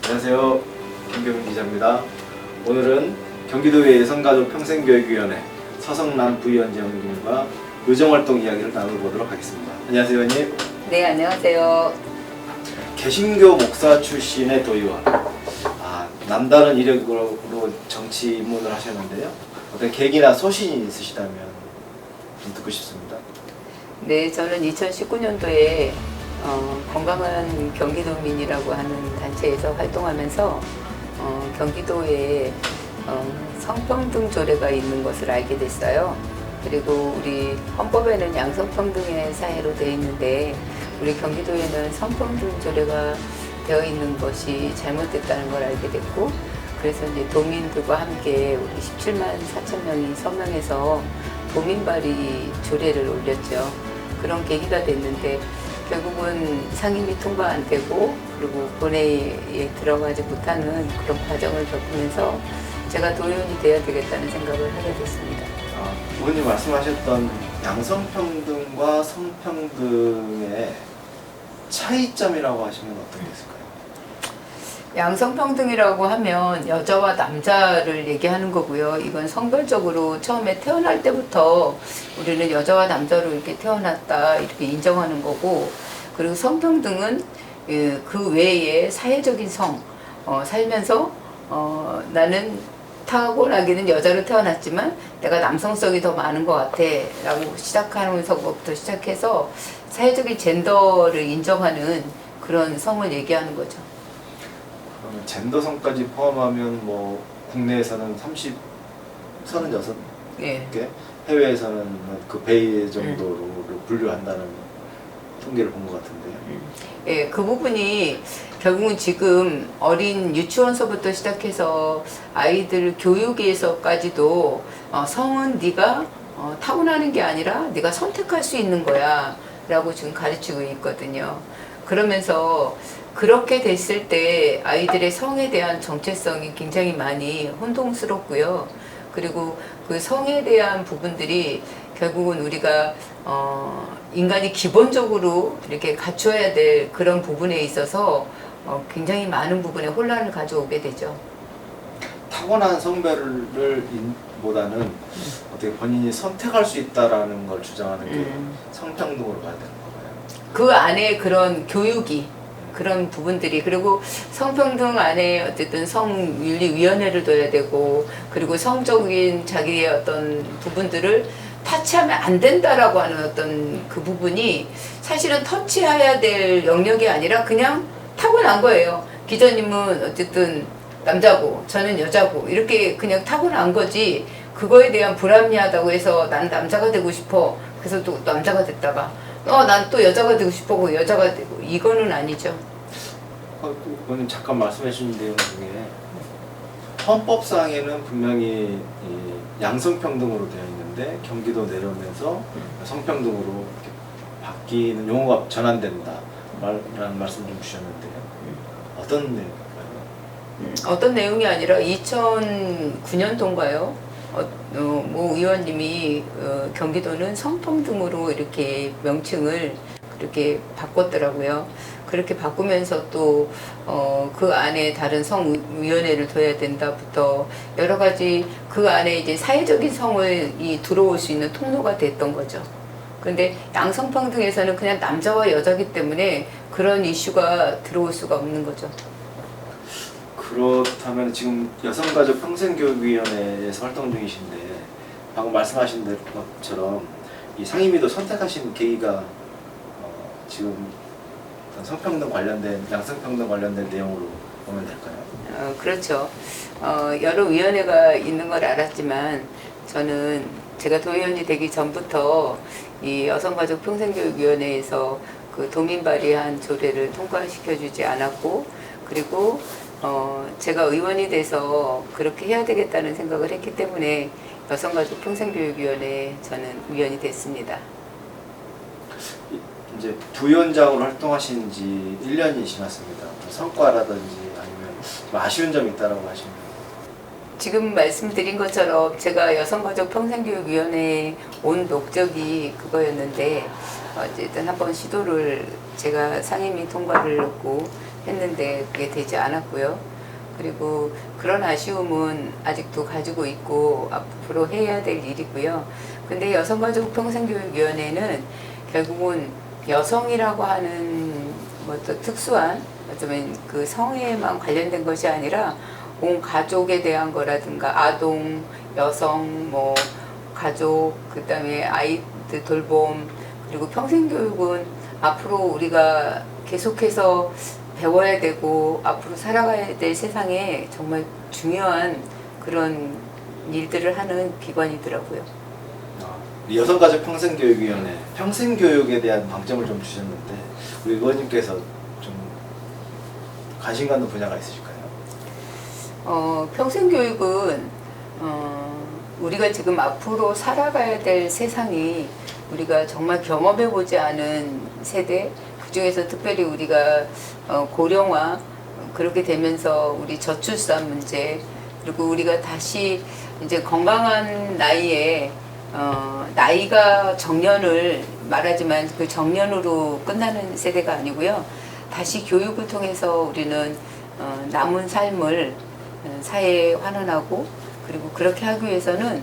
안녕하세요. 김경민 기자입니다. 오늘은 경기도의 여성가족 평생교육위원회 서성남 부위원장님과 의정활동 이야기를 나눠보도록 하겠습니다. 안녕하세요, 의원님. 네, 안녕하세요. 개신교 목사 출신의 도의원. 남다른 이력으로 정치 입문을 하셨는데요. 어떤 계기나 소신이 있으시다면 좀 듣고 싶습니다. 네, 저는 2019년도에 건강한 경기도민이라고 하는 단체에서 활동하면서 경기도에 성평등 조례가 있는 것을 알게 됐어요. 그리고 우리 헌법에는 양성평등의 사회로 되어 있는데 우리 경기도에는 성평등 조례가 되어 있는 것이 잘못됐다는 걸 알게 됐고, 그래서 이제 도민들과 함께 우리 17만 4천 명이 서명해서 도민 발의 조례를 올렸죠. 그런 계기가 됐는데 결국은 상임위 통과 안 되고 그리고 본회의에 들어가지 못하는 그런 과정을 겪으면서 제가 도의원이 돼야 되겠다는 생각을 하게 됐습니다. 의원님 말씀하셨던 양성평등과 성평등의 차이점이라고 하시면 어떤 게 있을까요? 양성평등이라고 하면 여자와 남자를 얘기하는 거고요. 이건 성별적으로 처음에 태어날 때부터 우리는 여자와 남자로 이렇게 태어났다 이렇게 인정하는 거고, 그리고 성평등은 그 외에 사회적인 살면서 나는 타고나기는 여자로 태어났지만 내가 남성성이 더 많은 것 같아 라고 시작하면서부터 시작해서 사회적인 젠더를 인정하는 그런 성을 얘기하는 거죠. 그러면 젠더성까지 포함하면 뭐 국내에서는 36개, 예. 해외에서는 그 배 정도로 분류한다는 통계를 본 것 같은데요. 예, 그 부분이 결국은 지금 어린 유치원서부터 시작해서 아이들 교육에서까지도 성은 네가 타고나는 게 아니라 네가 선택할 수 있는 거야 라고 지금 가르치고 있거든요. 그러면서 그렇게 됐을 때 아이들의 성에 대한 정체성이 굉장히 많이 혼동스럽고요. 그리고 그 성에 대한 부분들이 결국은 우리가 인간이 기본적으로 이렇게 갖춰야 될 그런 부분에 있어서 굉장히 많은 부분에 혼란을 가져오게 되죠. 타고난 성별을 보다는 어떻게 본인이 선택할 수 있다라는 걸 주장하는 게 성평등으로 봐야 되는 건가요? 그 안에 그런 교육이 그런 부분들이, 그리고 성평등 안에 어쨌든 성윤리위원회를 둬야 되고, 그리고 성적인 자기의 어떤 부분들을 터치하면 안 된다라고 하는 어떤 그 부분이 사실은 터치해야 될 영역이 아니라 그냥 타고난 거예요. 기자님은 어쨌든 남자고 저는 여자고 이렇게 그냥 타고난 거지, 그거에 대한 불합리하다고 해서 난 남자가 되고 싶어 그래서 또 남자가 됐다가 난 또 여자가 되고 싶어 여자가 되고, 이거는 아니죠. 그거는 잠깐 말씀해 주신 내용 중에 헌법상에는 분명히 양성평등으로 되어 있는데 경기도 내려오면서 성평등으로 이렇게 바뀌는 용어가 전환된다 라는 말씀 좀 주셨는데요. 어떤 내용일까요? 어떤 내용이 아니라 2009년도인가요? 모 의원님이 경기도는 성평등으로 이렇게 명칭을 그렇게 바꿨더라고요. 그렇게 바꾸면서 또 그 안에 다른 성위원회를 둬야 된다부터 여러 가지 그 안에 이제 사회적인 성이 들어올 수 있는 통로가 됐던 거죠. 그런데 양성평등에서는 그냥 남자와 여자기 때문에 그런 이슈가 들어올 수가 없는 거죠. 그렇다면 지금 여성가족 평생교육위원회에서 활동 중이신데 방금 말씀하신 것처럼 이 상임위도 선택하신 계기가 지금 성평등 관련된, 양성평등 관련된 내용으로 보면 될까요? 그렇죠. 여러 위원회가 있는 걸 알았지만 저는 제가 도의원이 되기 전부터 이 여성가족 평생교육위원회에서 그 도민 발의한 조례를 통과시켜주지 않았고, 그리고 제가 의원이 돼서 그렇게 해야 되겠다는 생각을 했기 때문에 여성가족 평생교육위원회에 저는 위원이 됐습니다. 이제 부위원장으로 활동하신 지 1년이 지났습니다. 성과라든지 아니면 좀 아쉬운 점이 있다라고 하시면. 지금 말씀드린 것처럼 제가 여성가족 평생교육위원회에 온 목적이 그거였는데 어쨌든 한번 시도를, 제가 상임위 통과를 했고 했는데 그게 되지 않았고요. 그리고 그런 아쉬움은 아직도 가지고 있고 앞으로 해야 될 일이고요. 근데 여성가족평생교육위원회는 결국은 여성이라고 하는 뭐 또 특수한 어쩌면 그 성에만 관련된 것이 아니라 온 가족에 대한 거라든가 아동, 여성, 뭐 가족, 그다음에 아이들 돌봄, 그리고 평생교육은 앞으로 우리가 계속해서 배워야 되고 앞으로 살아가야 될 세상에 정말 중요한 그런 일들을 하는 기관이더라고요. 우리 여성가족 평생교육위원회 평생교육에 대한 방점을 좀 주셨는데 우리 의원님께서 좀 관심 갖는 분야가 있으실까요? 평생교육은 우리가 지금 앞으로 살아가야 될 세상이 우리가 정말 경험해보지 않은 세대, 그 중에서 특별히 우리가 고령화, 그렇게 되면서 우리 저출산 문제, 그리고 우리가 다시 이제 건강한 나이에 나이가 정년을 말하지만 그 정년으로 끝나는 세대가 아니고요. 다시 교육을 통해서 우리는 남은 삶을 사회에 환원하고, 그리고 그렇게 하기 위해서는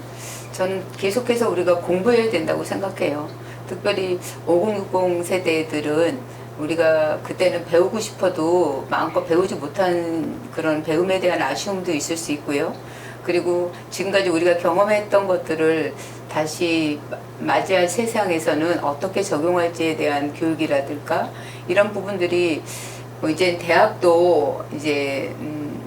저는 계속해서 우리가 공부해야 된다고 생각해요. 특별히 5060 세대들은 우리가 그때는 배우고 싶어도 마음껏 배우지 못한 그런 배움에 대한 아쉬움도 있을 수 있고요. 그리고 지금까지 우리가 경험했던 것들을 다시 맞이할 세상에서는 어떻게 적용할지에 대한 교육이라든가 이런 부분들이 뭐 이제 대학도 이제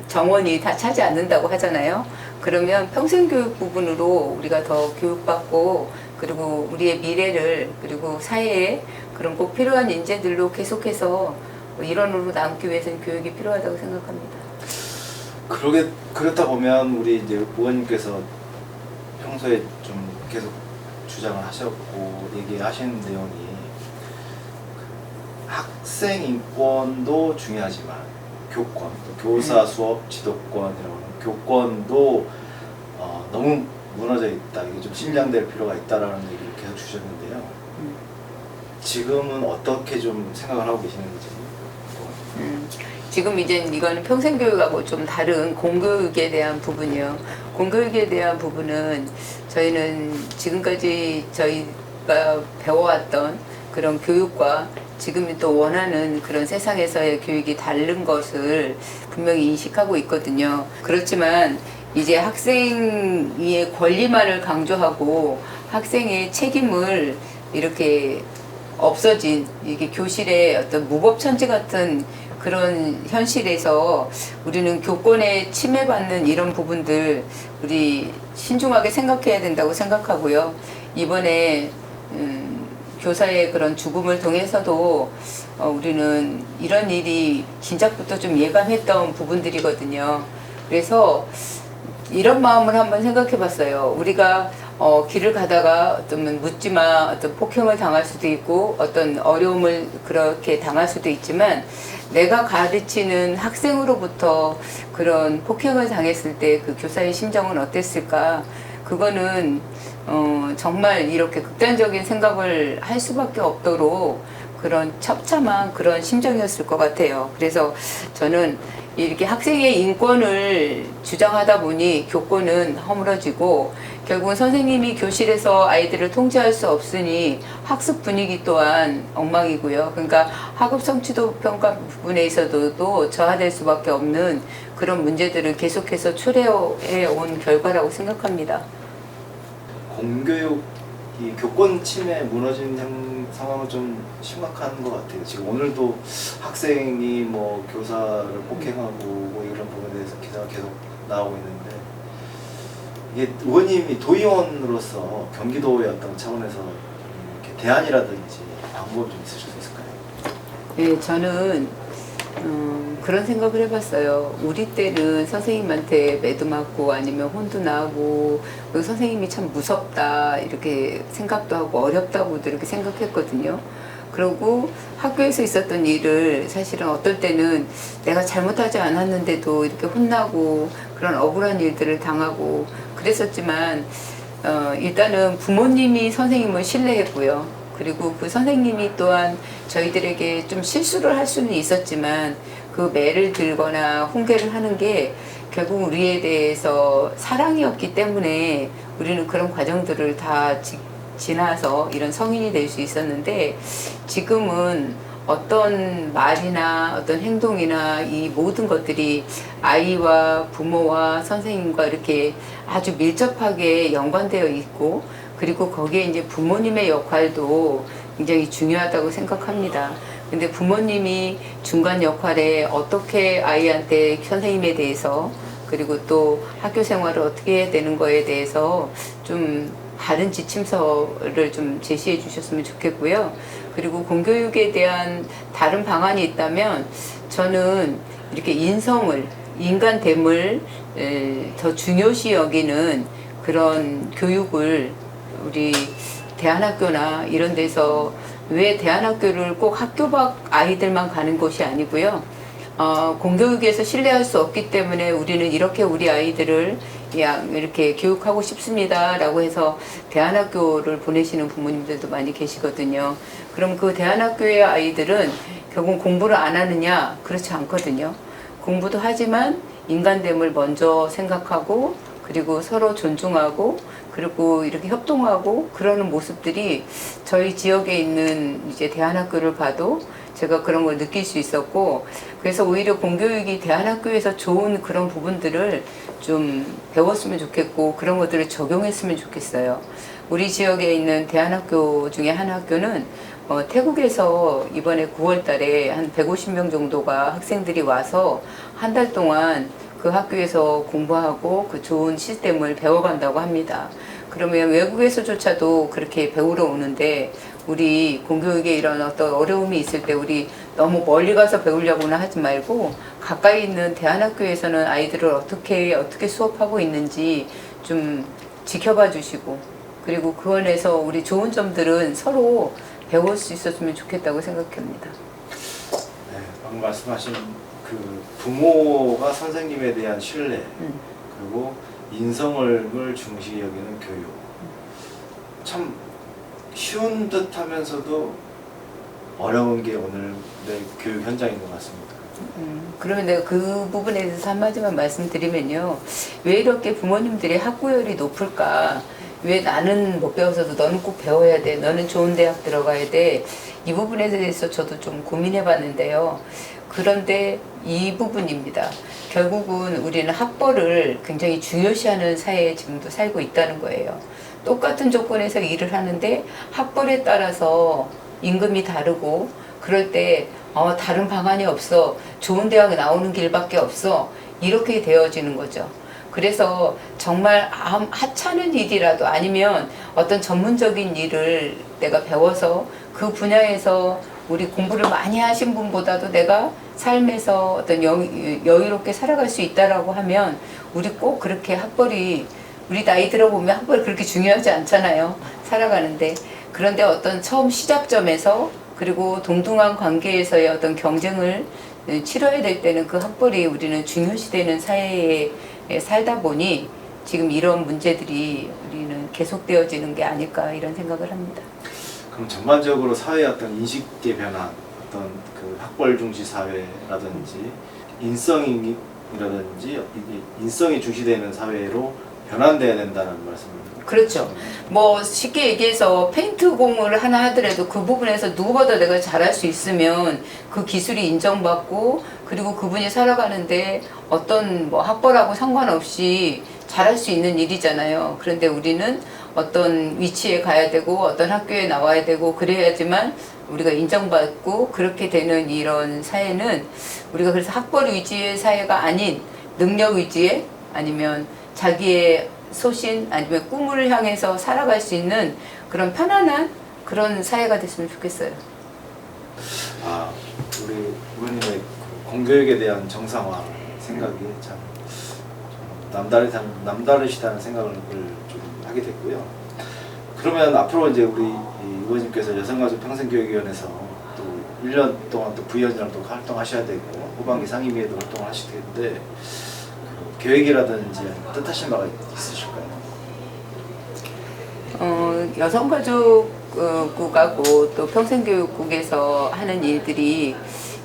정원이 다 차지 않는다고 하잖아요. 그러면 평생교육 부분으로 우리가 더 교육받고, 그리고 우리의 미래를, 그리고 사회에 그런 꼭 필요한 인재들로 계속해서 일원으로 남기 위해서는 교육이 필요하다고 생각합니다. 그렇다 보면 우리 이제 의원님께서 평소에 좀 계속 주장을 하셨고 얘기하시는 내용이 학생 인권도 중요하지만 교권, 교사 수업 지도권 이런 교권도 너무 무너져 있다. 이게 좀 신장될 필요가 있다라는 얘기를 계속 주셨는데요. 지금은 어떻게 좀 생각을 하고 계시는지. 지금 이제 이거는 평생교육하고 좀 다른 공교육에 대한 부분이요. 공교육에 대한 부분은 저희는 지금까지 저희가 배워왔던 그런 교육과 지금 또 원하는 그런 세상에서의 교육이 다른 것을 분명히 인식하고 있거든요. 그렇지만 이제 학생의 권리만을 강조하고 학생의 책임을 이렇게 없어진 이게 교실의 어떤 무법천지 같은 그런 현실에서 우리는 교권에 침해받는 이런 부분들 우리 신중하게 생각해야 된다고 생각하고요. 이번에 교사의 그런 죽음을 통해서도 우리는 이런 일이 진작부터 좀 예감했던 부분들이거든요. 그래서 이런 마음을 한번 생각해 봤어요. 우리가 길을 가다가 어떤 묻지마 어떤 폭행을 당할 수도 있고 어떤 어려움을 그렇게 당할 수도 있지만 내가 가르치는 학생으로부터 그런 폭행을 당했을 때 그 교사의 심정은 어땠을까? 그거는 정말 이렇게 극단적인 생각을 할 수밖에 없도록 그런 처참한 그런 심정이었을 것 같아요. 그래서 저는 이렇게 학생의 인권을 주장하다 보니 교권은 허물어지고 결국은 선생님이 교실에서 아이들을 통제할 수 없으니 학습 분위기 또한 엉망이고요. 그러니까 학업 성취도 평가 부분에 있어서도 저하될 수밖에 없는 그런 문제들을 계속해서 초래해 온 결과라고 생각합니다. 공교육 이 교권 침해 무너진 상황은 좀 심각한 것 같아요. 지금 오늘도 학생이 뭐 교사를 폭행하고 뭐 이런 부분에 대해서 기사가 계속 나오고 있는데 이게 의원님이 도의원으로서 경기도의 어떤 차원에서 이렇게 대안이라든지 방법 좀 있으실 수 있을까요? 네, 저는 그런 생각을 해봤어요. 우리 때는 선생님한테 매도 맞고 아니면 혼도 나고 선생님이 참 무섭다 이렇게 생각도 하고 어렵다고도 이렇게 생각했거든요. 그리고 학교에서 있었던 일을 사실은 어떨 때는 내가 잘못하지 않았는데도 이렇게 혼나고 그런 억울한 일들을 당하고 그랬었지만 일단은 부모님이 선생님을 신뢰했고요. 그리고 그 선생님이 또한 저희들에게 좀 실수를 할 수는 있었지만 그 매를 들거나 훈계를 하는 게 결국 우리에 대해서 사랑이었기 때문에 우리는 그런 과정들을 다 지나서 이런 성인이 될 수 있었는데, 지금은 어떤 말이나 어떤 행동이나 이 모든 것들이 아이와 부모와 선생님과 이렇게 아주 밀접하게 연관되어 있고, 그리고 거기에 이제 부모님의 역할도 굉장히 중요하다고 생각합니다. 근데 부모님이 중간 역할에 어떻게 아이한테 선생님에 대해서, 그리고 또 학교 생활을 어떻게 해야 되는 거에 대해서 좀 바른 지침서를 좀 제시해 주셨으면 좋겠고요. 그리고 공교육에 대한 다른 방안이 있다면, 저는 이렇게 인간됨을 더 중요시 여기는 그런 교육을 우리 대안학교나 이런 데서, 왜 대안학교를 꼭 학교 밖 아이들만 가는 곳이 아니고요. 공교육에서 신뢰할 수 없기 때문에 우리는 이렇게 우리 아이들을 이렇게 교육하고 싶습니다 라고 해서 대안학교를 보내시는 부모님들도 많이 계시거든요. 그럼 그 대안학교의 아이들은 결국 공부를 안 하느냐? 그렇지 않거든요. 공부도 하지만 인간됨을 먼저 생각하고, 그리고 서로 존중하고, 그리고 이렇게 협동하고 그러는 모습들이 저희 지역에 있는 이제 대안학교를 봐도 제가 그런 걸 느낄 수 있었고, 그래서 오히려 공교육이 대안학교에서 좋은 그런 부분들을 좀 배웠으면 좋겠고, 그런 것들을 적용했으면 좋겠어요. 우리 지역에 있는 대안학교 중에 한 학교는 태국에서 이번에 9월 달에 한 150명 정도가 학생들이 와서 한 달 동안 그 학교에서 공부하고 그 좋은 시스템을 배워간다고 합니다. 그러면 외국에서조차도 그렇게 배우러 오는데, 우리 공교육에 이런 어떤 어려움이 있을 때 우리 너무 멀리 가서 배우려고는 하지 말고, 가까이 있는 대안학교에서는 아이들을 어떻게 수업하고 있는지 좀 지켜봐 주시고, 그리고 그 안에서 우리 좋은 점들은 서로 배울 수 있었으면 좋겠다고 생각합니다. 네, 방금 말씀하신 그 부모가 선생님에 대한 신뢰, 그리고 인성을 중시 여기는 교육, 참 쉬운 듯 하면서도 어려운 게 오늘의 교육 현장인 것 같습니다. 그러면 내가 그 부분에 대해서 한마디만 말씀드리면요. 왜 이렇게 부모님들이 학구열이 높을까? 왜 나는 못 배워서도 너는 꼭 배워야 돼, 너는 좋은 대학 들어가야 돼, 이 부분에 대해서 저도 좀 고민해 봤는데요. 그런데 이 부분입니다. 결국은 우리는 학벌을 굉장히 중요시하는 사회에 지금도 살고 있다는 거예요. 똑같은 조건에서 일을 하는데 학벌에 따라서 임금이 다르고, 그럴 때 다른 방안이 없어, 좋은 대학에 나오는 길밖에 없어, 이렇게 되어지는 거죠. 그래서 정말 하찮은 일이라도, 아니면 어떤 전문적인 일을 내가 배워서 그 분야에서 우리 공부를 많이 하신 분보다도 내가 삶에서 어떤 여유롭게 살아갈 수 있다라고 하면, 우리 꼭 그렇게 학벌이, 우리 나이 들어보면 학벌이 그렇게 중요하지 않잖아요, 살아가는데. 그런데 어떤 처음 시작점에서, 그리고 동등한 관계에서의 어떤 경쟁을 치러야 될 때는 그 학벌이 우리는 중요시되는 사회에 살다 보니 지금 이런 문제들이 우리는 계속되어지는 게 아닐까, 이런 생각을 합니다. 그럼 전반적으로 사회의 어떤 인식의 변화, 어떤 그 학벌 중시 사회라든지 인성이 중시되는 사회로 변환돼야 된다는 말씀입니다. 그렇죠. 뭐 쉽게 얘기해서 페인트 공을 하나 하더라도 그 부분에서 누구보다 내가 잘할 수 있으면 그 기술이 인정받고, 그리고 그분이 살아가는데 어떤 뭐 학벌하고 상관없이 잘할 수 있는 일이잖아요. 그런데 우리는 어떤 위치에 가야 되고 어떤 학교에 나와야 되고 그래야지만 우리가 인정받고, 그렇게 되는 이런 사회는 우리가 그래서 학벌 위주의 사회가 아닌 능력 위주의, 아니면 자기의 소신, 아니면 꿈을 향해서 살아갈 수 있는 그런 편안한 그런 사회가 됐으면 좋겠어요. 우리 의원님의 공교육에 대한 정상화 생각이 참 남다르시다는 생각을 좀 하게 됐고요. 그러면 앞으로 이제 우리 의원님께서 여성가족 평생교육위원회에서 또 1년 동안 또 부위원장으로 또 활동하셔야 되고, 후반기 상임위에도 활동을 하실 텐데, 계획이라든지 뜻하신 바가 있으실까요? 여성가족국하고 또 평생교육국에서 하는 일들이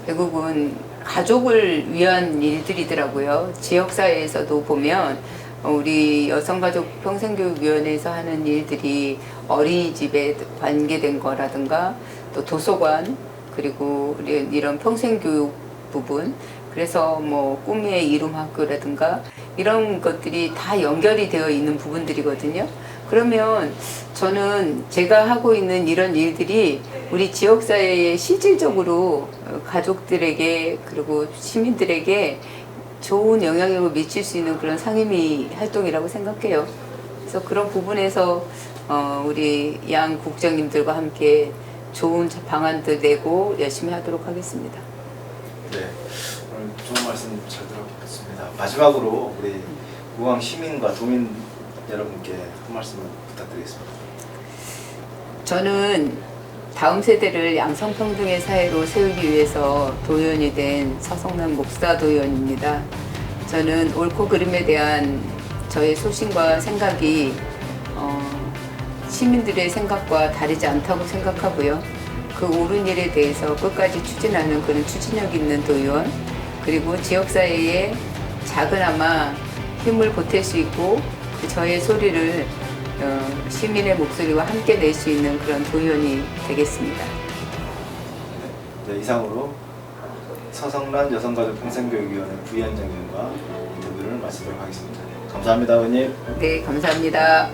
결국은 가족을 위한 일들이더라고요. 지역사회에서도 보면 우리 여성가족평생교육위원회에서 하는 일들이 어린이집에 관계된 거라든가 또 도서관 그리고 이런 평생교육 부분 그래서 뭐 꿈의 이룸학교라든가 이런 것들이 다 연결이 되어 있는 부분들이거든요. 그러면 저는 제가 하고 있는 이런 일들이 우리 지역사회에 실질적으로 가족들에게 그리고 시민들에게 좋은 영향력을 미칠 수 있는 그런 상임위 활동이라고 생각해요. 그래서 그런 부분에서 우리 양 국장님들과 함께 좋은 방안들 내고 열심히 하도록 하겠습니다. 네, 오늘 좋은 말씀 잘 들어보겠습니다. 마지막으로 우리 무광 시민과 도민 여러분께 한 말씀을 부탁드리겠습니다. 저는 다음 세대를 양성평등의 사회로 세우기 위해서 도연이 된 서성남 목사 도연입니다. 저는 옳고 그름에 대한 저의 소신과 생각이 시민들의 생각과 다르지 않다고 생각하고요. 그 옳은 일에 대해서 끝까지 추진하는 그런 추진력 있는 도의원 그리고 지역사회에 작은아마 힘을 보탤 수 있고 저의 소리를 시민의 목소리와 함께 낼 수 있는 그런 도의원이 되겠습니다. 네, 이상으로 서성란 여성가족평생교육위원회 부위원장님과 인터뷰를 마치도록 하겠습니다. 감사합니다, 의원님. 네, 감사합니다.